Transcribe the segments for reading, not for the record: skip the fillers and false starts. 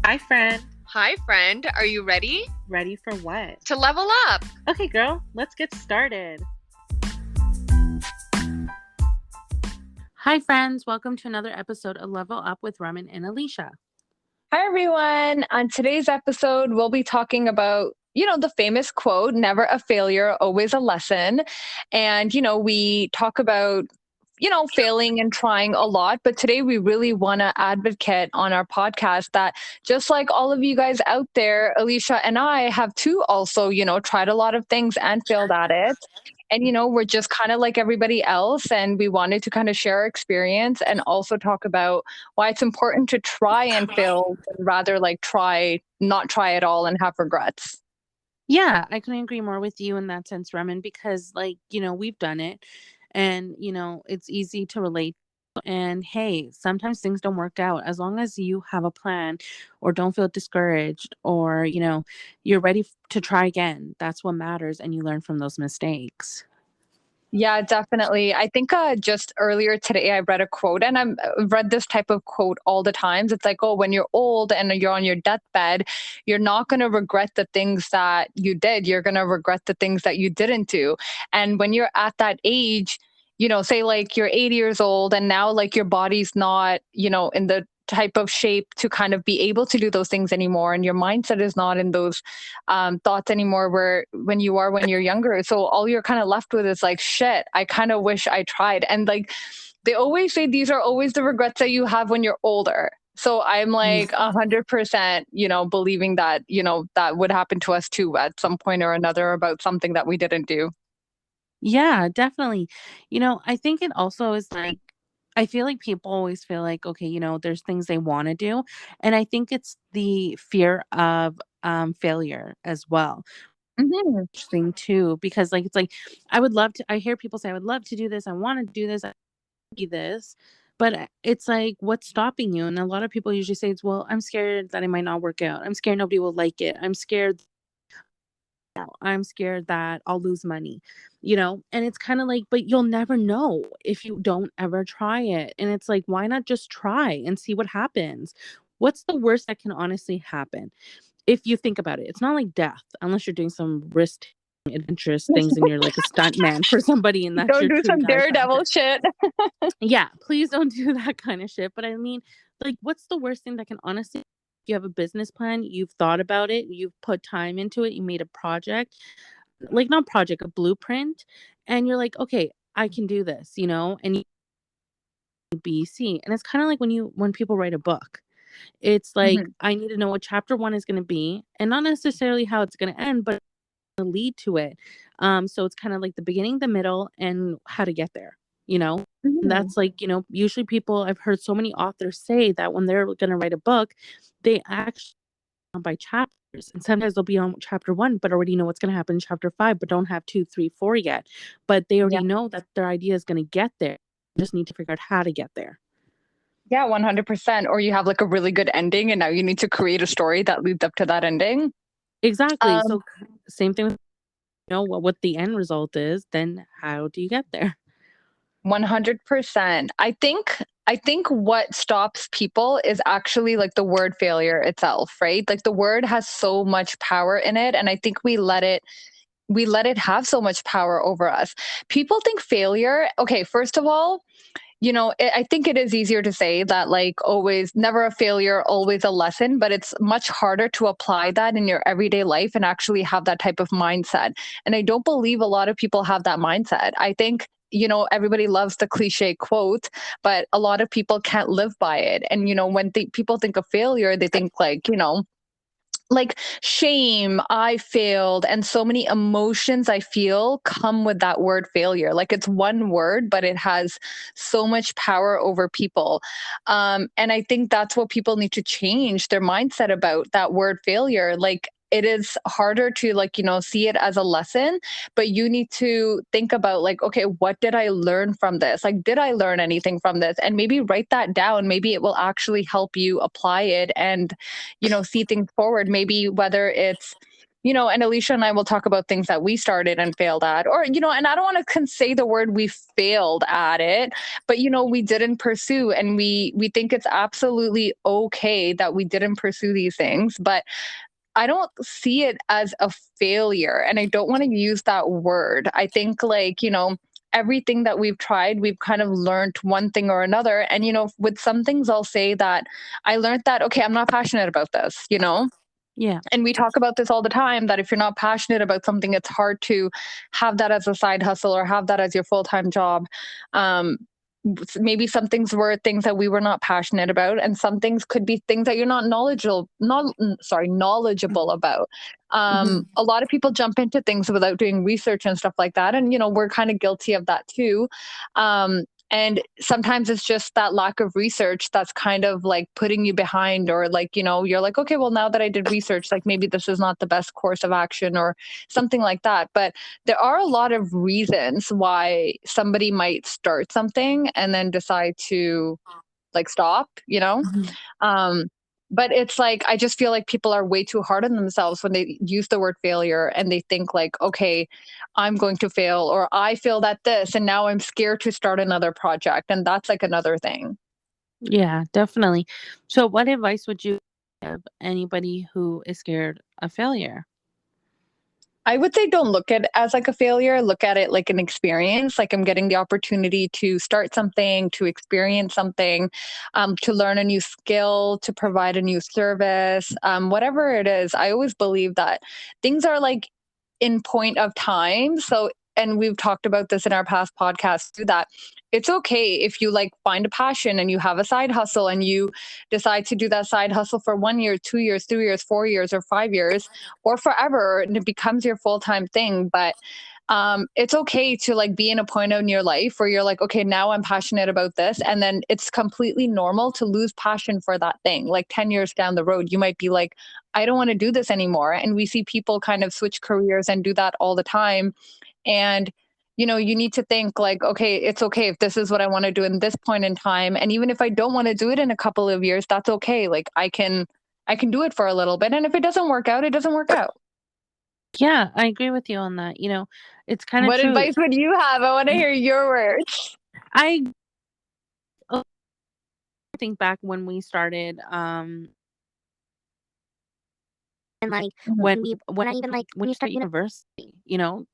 Hi, friend. Hi, friend. Are you ready Ready for what? to level up? Okay, girl, let's get started. Hi, friends. Welcome to another episode of Level Up with Raman and Alysha. Hi, everyone. On today's episode, we'll be talking about, the famous quote, never a failure, always a lesson. And, we talk about, failing and trying a lot. But today we really want to advocate on our podcast that just like all of you guys out there, Alicia and I have too also, tried a lot of things and failed at it. And, we're just kind of like everybody else. And we wanted to kind of share our experience and also talk about why it's important to try and fail rather like not try at all and have regrets. Yeah, I couldn't agree more with you in that sense, Raman, because, we've done it and, it's easy to relate. And hey, sometimes things don't work out. As long as you have a plan or don't feel discouraged or, you're ready to try again, that's what matters. And you learn from those mistakes. Yeah, definitely. I think just earlier today I read a quote, and I've read this type of quote all the times. It's like, oh, when you're old and you're on your deathbed, you're not going to regret the things that you did. You're going to regret the things that you didn't do. And when you're at that age, say like you're 80 years old and now like your body's not, in the type of shape to kind of be able to do those things anymore, and your mindset is not in those thoughts anymore where when you're younger. So all you're kind of left with is like, shit, I kind of wish I tried. And like they always say, these are always the regrets that you have when you're older. So I'm like 100%, believing that, that would happen to us too at some point or another about something that we didn't do. Yeah, definitely. I think it also is like, I feel like people always feel like, okay, there's things they want to do. And I think it's the fear of failure as well. Hmm. Thing too, because like, it's like, I would love to, I hear people say, I would love to do this. I want to do this. I do this. But it's like, what's stopping you? And a lot of people usually say, it's, well, I'm scared that it might not work out. I'm scared nobody will like it. I'm scared that I'll lose money, and it's kind of like, but you'll never know if you don't ever try it. And it's like, why not just try and see what happens? What's the worst that can honestly happen? If you think about it, it's not like death, unless you're doing some risk adventurous things and you're like a stunt man for somebody and that's Don't your do dream some pastime. daredevil shit. Yeah, please don't do that kind of shit. But I mean, like, what's the worst thing that can honestly, you have a business plan, you've thought about it, you've put time into it, you made a project, like not project, a blueprint, and you're like, okay, I can do this, and you BC. And it's kind of like when people write a book. It's like, Mhm. I need to know what chapter one is going to be, and not necessarily how it's going to end, but the lead to it. So it's kind of like the beginning, the middle, and how to get there, you know? And Mhm. that's like, usually people, I've heard so many authors say that when they're going to write a book, they actually by chapters. And sometimes they'll be on chapter one, but already know what's going to happen in chapter five, but don't have two, three, four yet. But they Yeah. already know that their idea is going to get there. Just need to figure out how to get there. Yeah, 100%. Or you have like a really good ending and now you need to create a story that leads up to that ending. Exactly. Um, So same thing with what the end result is, then how do you get there? 100%. I think what stops people is actually like the word failure itself, right? Like the word has so much power in it, and I think we let it have so much power over us. People think failure, okay, first of all, I think it is easier to say that, like, always, never a failure, always a lesson, but it's much harder to apply that in your everyday life and actually have that type of mindset. And I don't believe a lot of people have that mindset. I think, everybody loves the cliche quote, but a lot of people can't live by it. And, when people think of failure, they think like shame, I failed, and so many emotions I feel come with that word failure. Like it's one word, but it has so much power over people. And I think that's what people need to change their mindset about that word failure. Like it is harder to, like, see it as a lesson, but you need to think about, like, okay, what did I learn from this? Like, did I learn anything from this? And maybe write that down. Maybe it will actually help you apply it and see things forward. Maybe whether it's, and Alysha and I will talk about things that we started and failed at, or, and I don't want to say the word we failed at it, but, we didn't pursue, and we think it's absolutely okay that we didn't pursue these things. But I don't see it as a failure, and I don't want to use that word. I think, like, everything that we've tried, we've kind of learned one thing or another. And, with some things, I'll say that I learned that, okay, I'm not passionate about this, Yeah. and we talk about this all the time, that if you're not passionate about something, it's hard to have that as a side hustle or have that as your full-time job. Um, Maybe some things were things that we were not passionate about, and some things could be things that you're not knowledgeable about. Hmm. A lot of people jump into things without doing research and stuff like that, and we're kind of guilty of that too. And sometimes it's just that lack of research that's kind of like putting you behind, or like, you're like, okay, well, now that I did research, like maybe this is not the best course of action or something like that. But there are a lot of reasons why somebody might start something and then decide to like stop, um, but it's like, I just feel like people are way too hard on themselves when they use the word failure, and they think like, okay, I'm going to fail, or I failed at this and now I'm scared to start another project. And that's like another thing. Yeah, definitely. So what advice would you give anybody who is scared of failure? I would say don't look at it as like a failure. Look at it like an experience. Like, I'm getting the opportunity to start something, to experience something, to learn a new skill, to provide a new service, whatever it is. I always believe that things are like in point of time. So, and we've talked about this in our past podcasts too, that it's okay if you like find a passion and you have a side hustle and you decide to do that side hustle for 1 year, 2 years, 3 years, 4 years, or 5 years, or forever, and it becomes your full-time thing. But it's okay to like be in a point in your life where you're like, okay, now I'm passionate about this, and then it's completely normal to lose passion for that thing. Like 10 years down the road, you might be like, I don't want to do this anymore. And we see people kind of switch careers and do that all the time. And you need to think like, okay, it's okay if this is what I want to do in this point in time, and even if I don't want to do it in a couple of years, that's okay. Like, I can do it for a little bit, and if it doesn't work out, it doesn't work out. Yeah, I agree with you on that. It's kind of What true. advice would you have? I want to hear your words. I think back when we started, and like Mhm. when I even like when you start university,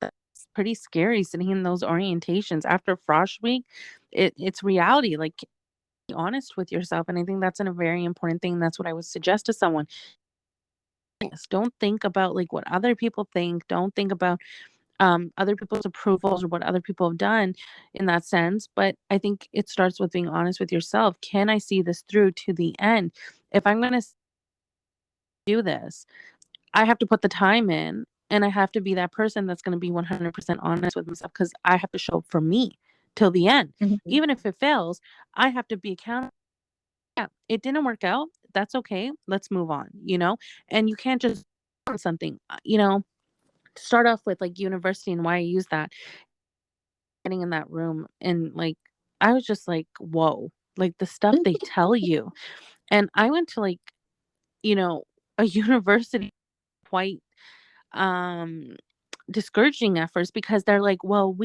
that's pretty scary sitting in those orientations after Frosh Week. It's reality. Like, be honest with yourself, and I think that's a very important thing. That's what I would suggest to someone. Yes, don't think about like what other people think. Don't think about other people's approvals or what other people have done in that sense. But I think it starts with being honest with yourself. Can I see this through to the end? If I'm going to do this, I have to put the time in, and I have to be that person that's going to be 100% honest with myself, because I have to show up for me till the end. Mhm. Even if it fails, I have to be accountable. Yeah, it didn't work out. That's okay. Let's move on. And you can't just on something, start off with like university and why I use that. Getting in that room, and like I was just like, whoa, like the stuff they tell you. And I went to like, you know, a university quite um discouraging at first, because they're like, well,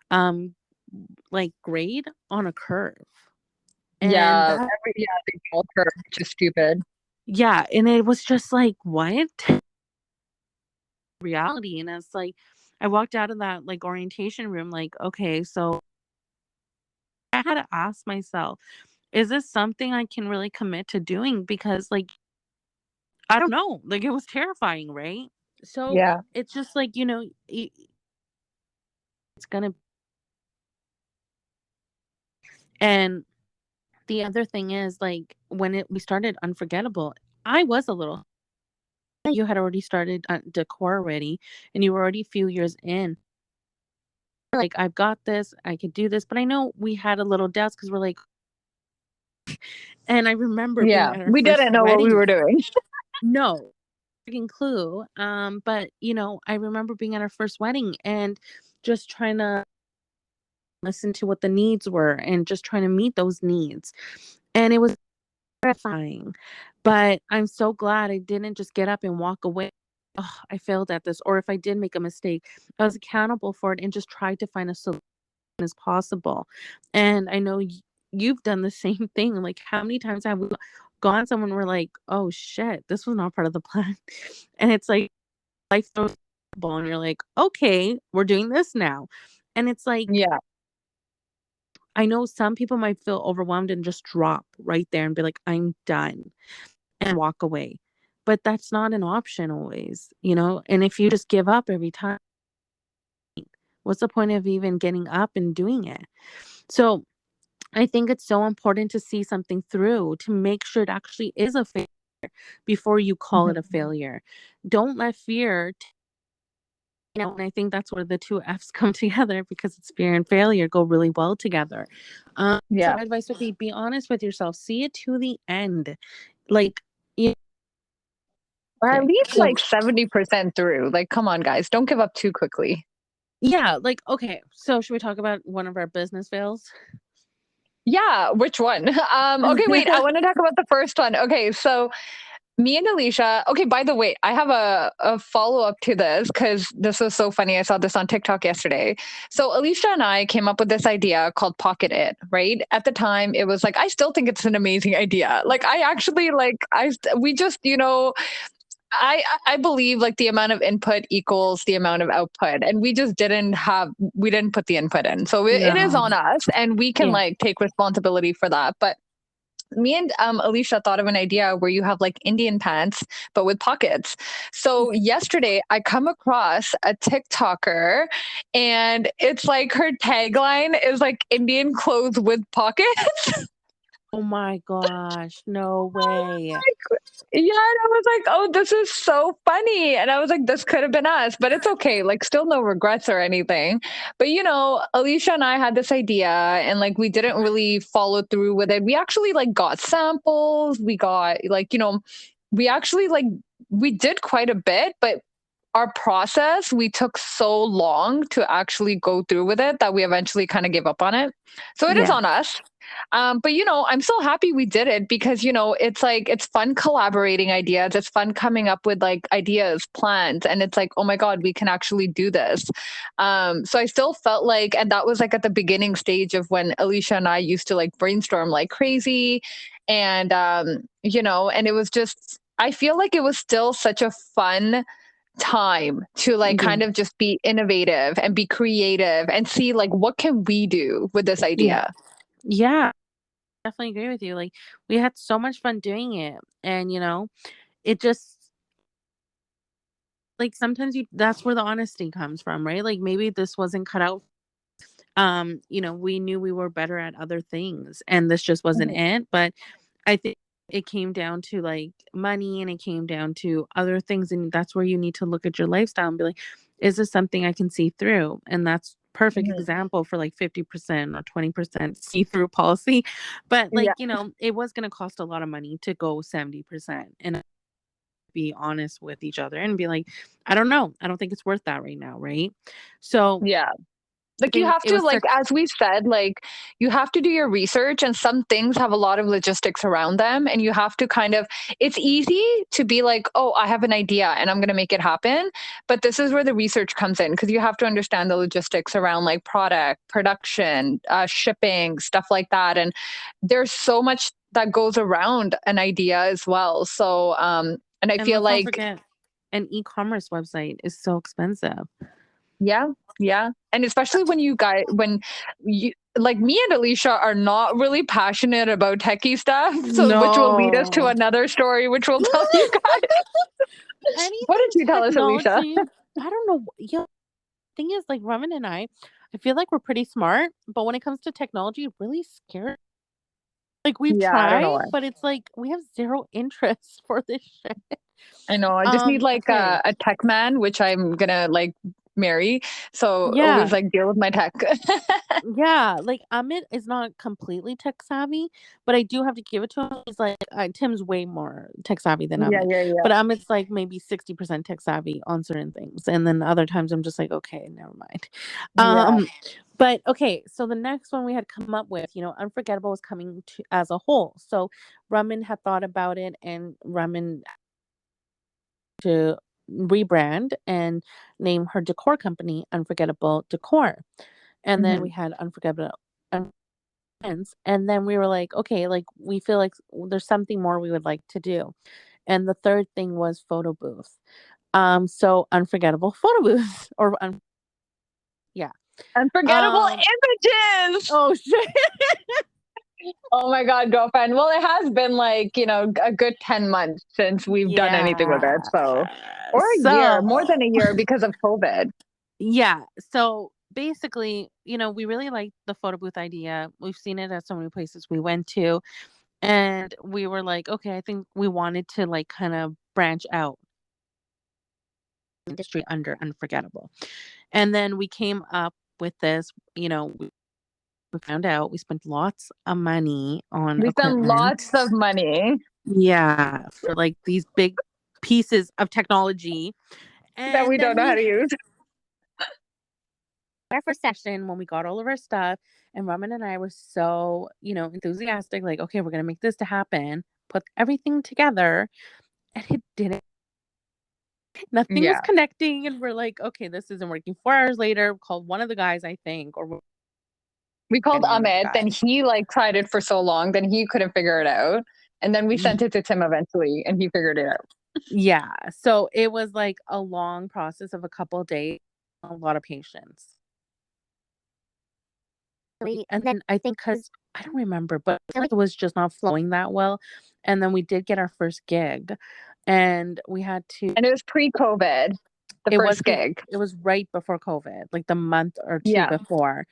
um like grade on a curve. And Yeah, that, they call her, which is stupid. yeah, and it was just like, what reality? And it's like I walked out of that like orientation room like, okay, so I had to ask myself, is this something I can really commit to doing? Because like I don't know, like it was terrifying, right? So Yeah. it's just like, it's gonna. And the other thing is, like, when we started Unforgettable, I was a little. You had already started decor already, and you were already a few years in. Like, I've got this, I could do this, but I know we had a little doubts because we're like, and I remember being Yeah. at our We first didn't know what we wedding. were doing. No freaking clue. But I remember being at our first wedding and just trying to listen to what the needs were and just trying to meet those needs. And it was terrifying. But I'm so glad I didn't just get up and walk away. Oh, I failed at this. Or if I did make a mistake, I was accountable for it and just tried to find a solution as possible. And I know you've done the same thing. Like, how many times have we gone someone we're like, oh shit, this was not part of the plan. And it's like life throws a ball and you're like, okay, we're doing this now. And it's like, Yeah. I know some people might feel overwhelmed and just drop right there and be like, I'm done and walk away. But that's not an option always, you know? And if you just give up every time, what's the point of even getting up and doing it? So I think it's so important to see something through to make sure it actually is a failure before you call it a Mhm. failure. Don't let fear, and I think that's where the two F's come together because it's fear and failure go really well together. So Yeah. my advice would be honest with yourself, see it to the end. Like, you Or at least so like 70% through. Like, come on, guys, don't give up too quickly. yeah, like, okay, so should we talk about one of our business fails? Yeah, which one? Okay, wait, I want to talk about the first one. Okay, so me and Alicia. Okay, by the way, I have a follow up to this because this was so funny. I saw this on TikTok yesterday. So Alicia and I came up with this idea called Pocket It, right? At the time, it was like, I still think it's an amazing idea. Like, I actually like, we just, I believe like the amount of input equals the amount of output, and we didn't put the input in, so it is No. on us, and we can Yeah. like take responsibility for that. But me and Alicia thought of an idea where you have like Indian pants but with pockets. So yesterday I come across a TikToker, and it's like her tagline is like Indian clothes with pockets. Oh my gosh, no way. Yeah, and I was like, "Oh, this is so funny." And I was like, "This could have been us, but it's okay. Like, still no regrets or anything." But Alicia and I had this idea, and like we didn't really follow through with it. We actually like got samples. We got like, we actually like we did quite a bit, but our process, we took so long to actually go through with it that we eventually kind of gave up on it. So it is Yeah. on us. But I'm so happy we did it because it's like it's fun collaborating ideas. It's fun coming up with like ideas, plans, and it's like, oh my god, we can actually do this. So I still felt like, and that was like at the beginning stage of when Alicia and I used to like brainstorm like crazy, and and it was just. I feel like it was still such a fun time to like Yeah. kind of just be innovative and be creative and see like what can we do with this Yeah. idea. Yeah. Definitely agree with you. Like, we had so much fun doing it. And, it just like sometimes that's where the honesty comes from, right? Like maybe this wasn't cut out. We knew we were better at other things and this just wasn't Mhm. it. But I think it came down to like money and it came down to other things. And that's where you need to look at your lifestyle and be like, is this something I can see through? And that's perfect Mhm. example for like 50% or 20% see through policy. But Yeah. like, it was going to cost a lot of money to go 70% and be honest with each other and be like, I don't know. I don't think it's worth that right now. Right. So Yeah. I Like you think have it to, was like such, as we said, like you have to do your research, and some things have a lot of logistics around them, and you have to kind of, it's easy to be like, oh, I have an idea and I'm going to make it happen, but this is where the research comes in because you have to understand the logistics around like product production, shipping, stuff like that, and there's so much that goes around an idea as well. So and I and feel let's not like, forget an e-commerce website is so expensive. yeah, yeah. And especially when you like me and Alicia are not really passionate about techie stuff. So which will lead us to No. another story, which we'll tell you guys. What Anything did you tell us, Alicia? technology, I don't know. Yeah, thing is, like Raman and I feel like we're pretty smart, but when it comes to technology, it really scared. Like we've Yeah, I don't know tried, why. but it's like we have zero interest for this shit. I know. I just need like Okay. a tech man, which I'm gonna like Mary. So Yeah. always like deal with my tech. Yeah, like Amit is not completely tech savvy, but I do have to give it to him. He's like Tim's way more tech savvy than Yeah, Amit, yeah, yeah. but Amit's like maybe 60% tech savvy on certain things, and then other times I'm just like, okay, never mind. Yeah. But okay, so the next one we had come up with, Unforgettable was coming to as a whole. So Raman had thought about it, and Raman to rebrand and name her decor company Unforgettable Decor. And then we Mhm. had Unforgettable Friends, and then we were like, okay, like we feel like there's something more we would like to do. And the third thing was photo booth. So Unforgettable photo booth yeah. Unforgettable Um images. oh shit. Oh my God, girlfriend. Well, it has been like, a good 10 months since we've done anything with Yeah. it. So, or a year, more So than a year because of COVID. yeah. So basically, we really liked the photo booth idea. We've seen it at so many places we went to. And we were like, okay, I think we wanted to like kind of branch out industry under Unforgettable. And then we came up with this, we found out we spent lots of money on We spend equipment. lots of money Yeah, for like these big pieces of technology. that we And don't then know how we to use. our first session when we got all of our stuff, and Raman and I were so, enthusiastic, like, okay, we're gonna make this to happen, put everything together, and it didn't. Nothing was Yeah. connecting, and we're like, okay, this isn't working. 4 hours later, called one of the guys, I think, or We called one of the Amit, then guys. he like tried it for so long, then he couldn't figure it out. And then we sent it to Tim eventually and he figured it out. Yeah. So it was like a long process of a couple of days, a lot of patience. And then I think because I don't remember, but I feel like it was just not flowing that well. And then we did get our first gig, and we had to. And it was pre-COVID, the It was first gig. it was right before COVID, like the month or two Yeah. before.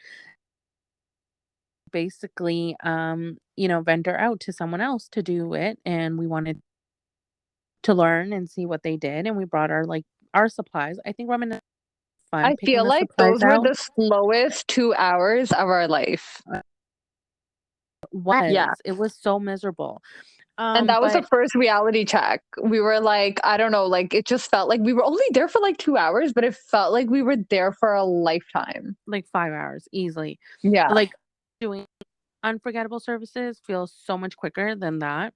Basically, vendor out to someone else to do it, and we wanted to learn and see what they did, and we brought our supplies. I think Roman had fun I picking feel the like supplies those were out. the slowest 2 hours of our life. Yeah. It was so miserable. And that was the But first reality check. We were like, I don't know, like it just felt like we were only there for like 2 hours, but it felt like we were there for a lifetime. like 5 hours easily. Yeah. Like doing unforgettable services feels so much quicker than that.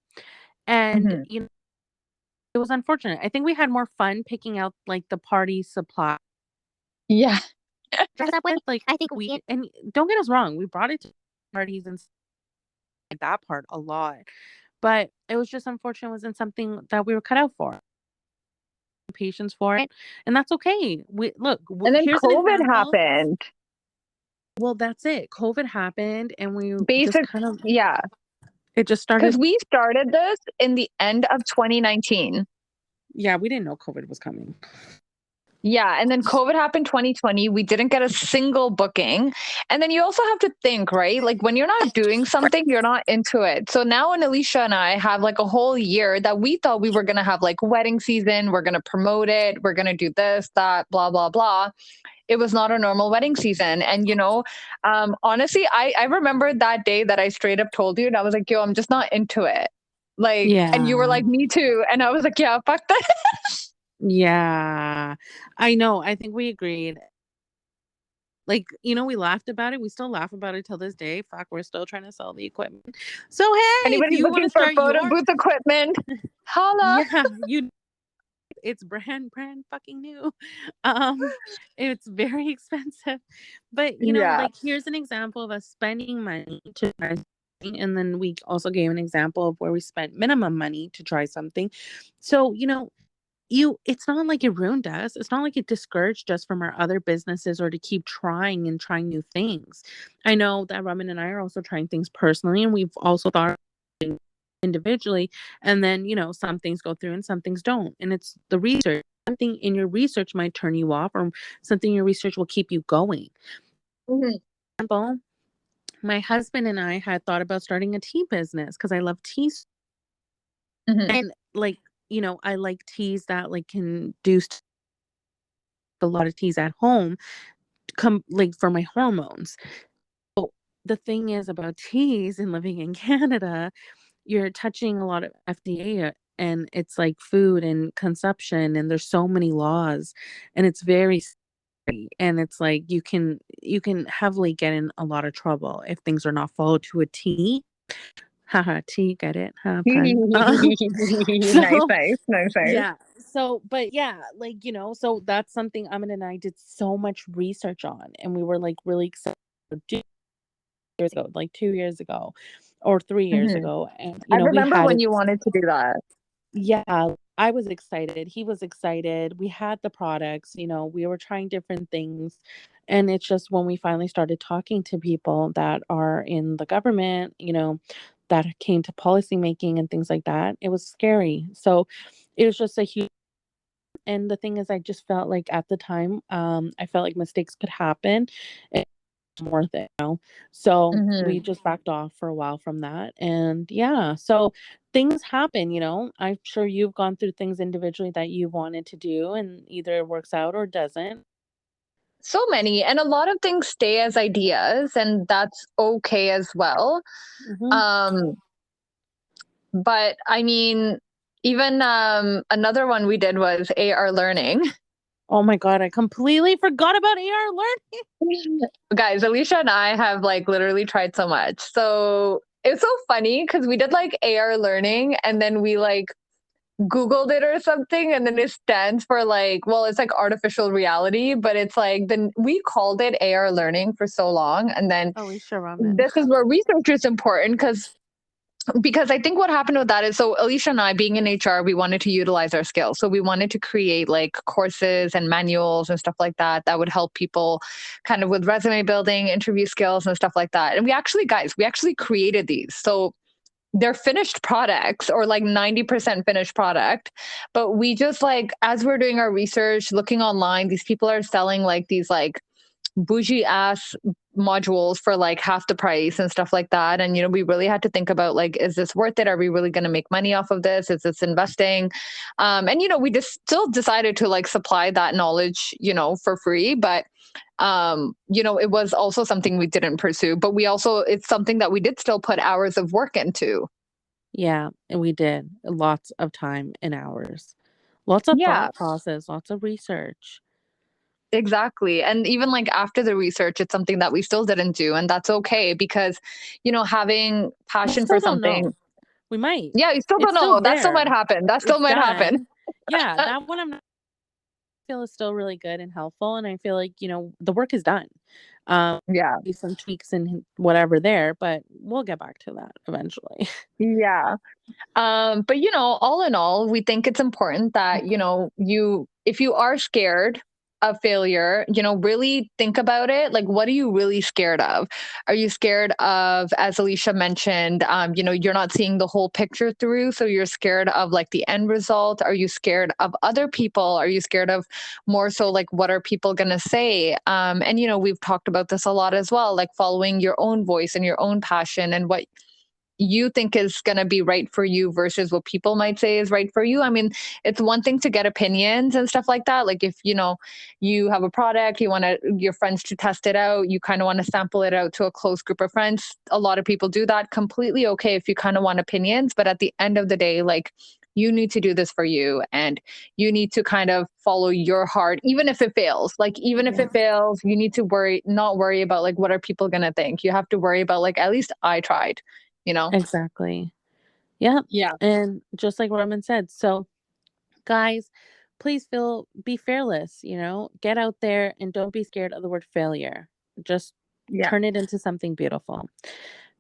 And Mhm. it was unfortunate. I think we had more fun picking out like the party supply Yeah. dress up with. Like I think we and don't get us wrong, we brought it to parties and like that part a lot. But it was just unfortunate it wasn't something that we were cut out for. Patience for it. And that's okay. And then Here's an COVID example. happened. Well, that's it. COVID happened and we just Basic, kind of yeah. it just Because started. we started this in the end of 2019. Yeah, we didn't know COVID was coming. Yeah. And then COVID happened 2020. We didn't get a single booking. And then you also have to think, right? Like when you're not doing something, you're not into it. So now when Alysha and I have like a whole year that we thought we were going to have like wedding season, we're going to promote it, we're going to do this, that, blah, blah, blah. It was not a normal wedding season. And, honestly, I remember that day that I straight up told you, and I was like, yo, I'm just not into it. Like, and you were Yeah. like, me too. And I was like, yeah, fuck that. Yeah. I know. I think we agreed. Like, we laughed about it. We still laugh about it till this day. Fuck, we're still trying to sell the equipment. So hey, if Anybody's you want looking to for start photo your booth equipment, holla. yeah, it's brand fucking new. Um, it's very expensive. But Yeah. like here's an example of us spending money to try something, and then we also gave an example of where we spent minimum money to try something. So, it's not like it ruined us. It's not like it discouraged us from our other businesses or to keep trying and trying new things. I know that Raman and I are also trying things personally, and we've also thought individually, and then some things go through and some things don't, and it's the research. Something in your research might turn you off, or something in your research will keep you going. Mhm. For example, my husband and I had thought about starting a tea business because I love tea. Mhm. And like I like teas that like can do a lot of teas at home, like for my hormones. So the thing is about teas and living in Canada, you're touching a lot of FDA, and it's like food and consumption, and there's so many laws, and it's very scary. And it's like you can heavily get in a lot of trouble if things are not followed to a T. Haha, T, get it? Pun. Nice, So nice, nice, nice. yeah. So, but yeah, like, so that's something Amin and I did so much research on, and we were like really excited to do years ago, like 2 years ago or 3 years Hmm. ago. And, I we remember had when it. you wanted to do that. Yeah, I was excited. He was excited. We had the products, we were trying different things. And it's just when we finally started talking to people that are in the government, that came to policy making and things like that, it was scary. So it was just a huge, and the thing is, I just felt like at the time, I felt like mistakes could happen. And it's worth it, So we Hmm. just backed off for a while from that. And yeah, so things happen, I'm sure you've gone through things individually that you wanted to do, and either it works out or doesn't. So many, and a lot of things stay as ideas, and that's okay as well. Hmm. Um, but I mean, even another one we did was AR learning. Oh my God, I completely forgot about AR learning. Guys, Alicia and I have like literally tried so much. So it's so funny because we did like AR learning and then we like Googled it or something, and then it stands for like, well, it's like artificial reality, but it's like then we called it AR learning for so long. And then Alysha Raman. this is where research is important because I think what happened with that is so Alicia and I, being in HR, we wanted to utilize our skills. So we wanted to create like courses and manuals and stuff like that that would help people kind of with resume building, interview skills and stuff like that. And we actually created these. So they're finished products or like 90% finished product. But we just like, as we're doing our research, looking online, these people are selling like these like bougie ass modules for like half the price and stuff like that. And we really had to think about like, is this worth it? Are we really going to make money off of this? Is this investing? And we just still decided to like supply that knowledge, for free. But it was also something we didn't pursue. But it's something that we did still put hours of work into. Yeah, and we did lots of time and hours, lots of Yeah, thought process, lots of research. exactly. And even like after the research, it's something that we still didn't do. And that's okay because, having We passion for still don't something. know. We might. Yeah, you still It's don't still know. That still might there. happen. That still It's might happen. done. Yeah, that one feel is still really good and helpful, and I feel like, the work is done. Um, Yeah. some tweaks and whatever there, but we'll get back to that eventually. Yeah. But all in all, we think it's important that, if you are scared of failure, really think about it. Like, what are you really scared of? Are you scared of, as Alicia mentioned, you're not seeing the whole picture through. So you're scared of like the end result. Are you scared of other people? Are you scared of more so like, what are people going to say? And, we've talked about this a lot as well, like following your own voice and your own passion and what you think is going to be right for you versus what people might say is right for you. I mean, it's one thing to get opinions and stuff like that. Like if, you have a product, you want your friends to test it out, you kind of want to sample it out to a close group of friends. A lot of people do that. Completely okay if you kind of want opinions, but at the end of the day, like you need to do this for you and you need to kind of follow your heart, even if it fails. Like, even if Yeah, it fails, you need to not worry about like, what are people going to think? You have to worry about like, at least I tried, you know? exactly. Yeah, Yeah. and just like Roman said, so guys, please be fearless, get out there and don't be scared of the word failure. Just Yeah. turn it into something beautiful.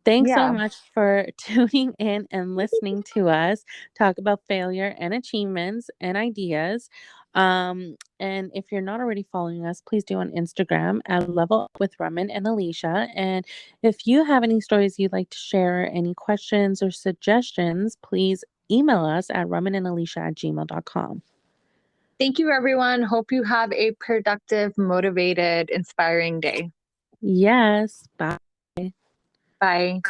Thanks so Yeah. much for tuning in and listening to us talk about failure and achievements and ideas. And if you're not already following us, please do on Instagram at Level Up with Raman and Alysha. And if you have any stories you'd like to share, any questions or suggestions, please email us at ramanandalysha@gmail.com. Thank you, everyone. Hope you have a productive, motivated, inspiring day. Yes, bye. Bye.